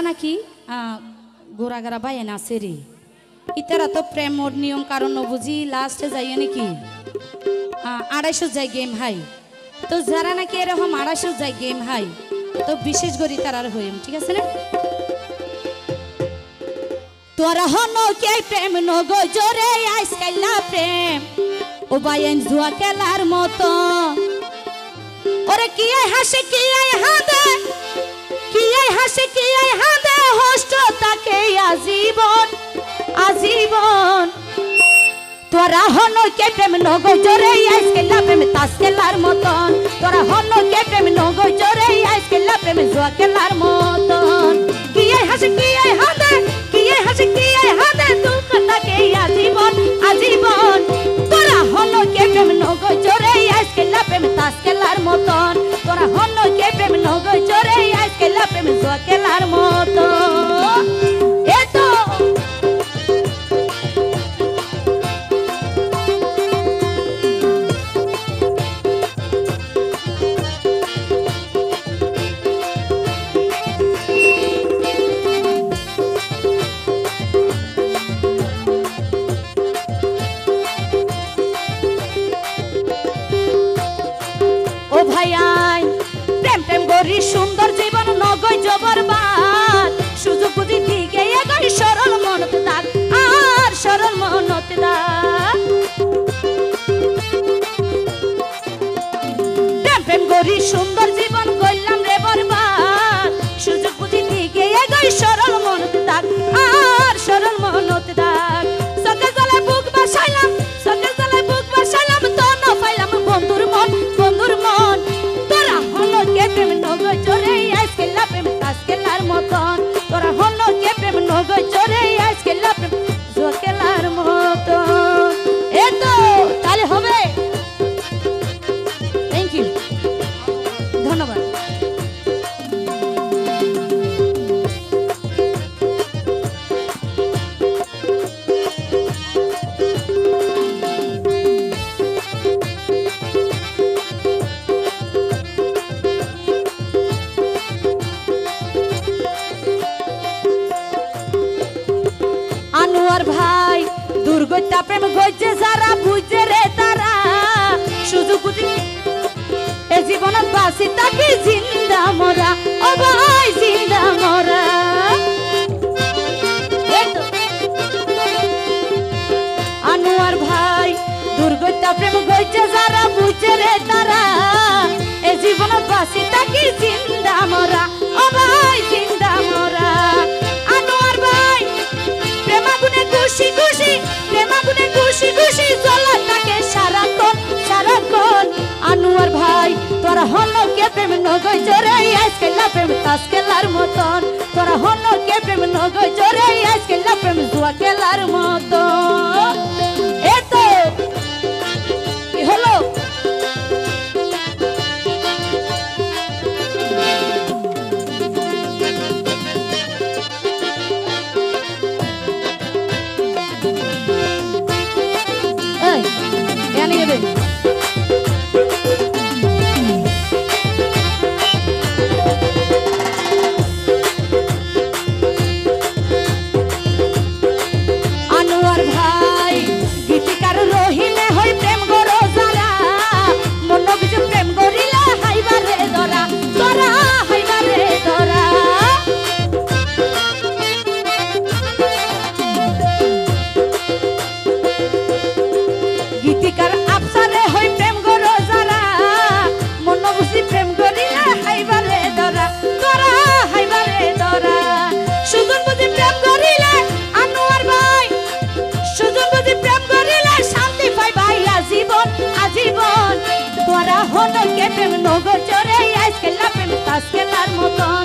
নাকি গোড়াগাড়া বাই না সেরি ইতারা তো প্রেম ওর নিয়ম কারণ বুঝি লাস্টে যাইয়ে নাকি 250 যায় গেম হাই তো যারা নাকি এরকম 250 যায় গেম হাই তো বিশেষ করে তারার হইম ঠিক আছে না তোরা হন কে প্রেম নগো জোরে আইসকাইলা প্রেম ও বাইন জুয়া খেলার মতো ওরে কি হাসে কি হাঁদে কি হাসে কি হাঁদে হোস্ট তাকে আজীবন আজীবন তোরা হন কে প্রেম নগো জোরে আইসকাইলা প্রেম তাস খেলার মতন তোরা হন কে প্রেম নগো জোরে আইসকাইলা প্রেম জুয়া খেলার মতন কি হাসে কি হাঁদে কি হাসে কি হাঁদে দুঃখ তাকে আজীবন আজীবন তোরা হন কে প্রেম নগো জোরে আইসকাইলা প্রেম তাস খেলার মতন তোরা হন কে প্রেম নগো জোরে আইসকাইলা প্রেম জুয়া খেলার মতন এতো সুন্দর জীবন নগই জবরবাদ সুযোগ বুঝি দিকে এগোই সরল মনতে দাগ আর সরল মনতে দাগ প্রেম প্রেম করি সুন্দর জীবন গইলাম রে বরবাদ সুযোগ বুঝি দিকে এগোই সরল মনতে দাগ আর সরল মনতে দাগ সকাল জ্বালায় বুক বাসাইলাম সকাল জ্বালায় বুক বাসাইলাম তো না পাইলাম বন্ধুর মন তোরা হলো কে প্রেম নগো জোরে আইসকাইলা প্রেম তাস খেলার মতন তোরা হলো কে প্রেম নগো জোরে আইসকাইলা প্রেম জুয়া খেলার মতন এতো তাহলে হবে থ্যাংক ইউ ধন্যবাদ আনোয়ার ভাই দুর্গতা প্রেম গজে যারা বুঝে রে তারা সুযোগ বুঝি এ জীবনত বাসি তাকে জিন্দা মরা ও ভাই জিন্দা মরা আনোয়ার ভাই দুর্গতা প্রেম গজে যারা বুঝে রে তারা এ জীবনত বাসি তাকে জিন্দা মরা ও ভাই জিন্দা মরা খুশি খুশি প্রেমাগুনে খুশি খুশি জ্বলা থাকে সারাক্ষণ সারাক্ষণ আনোয়ার ভাই তোরা হলো কে প্রেম নগই জোরে আইসকাইলা প্রেম তাস খেলার মতন তোরা হলো কে প্রেম নগই জোরে আইসকাইলা প্রেম জুয়া খেলার মতন এতো কি হলো আনোয়ার ভাই গীতিকার রহিমে হই প্রেম গরো যারা মন বিজু প্রেম গরিলা হাইবারে ধরা তোরা হাইবারে ধরা গীতিকার আফসারে হই প্রেম গরো যারা মন বুঝি প্রেম গরিলা হাইবারে ধরা তোরা হাইবারে ধরা সুজন বুঝি প্রেম গরিলা আনোয়ার ভাই সুজন বুঝি প্রেম গরিলা শান্তি পাই ভাই আজীবন আজীবন তোরা হলো কে প্রেম নগর জোরে আইসকাইলা প্রেম তাস খেলার মতন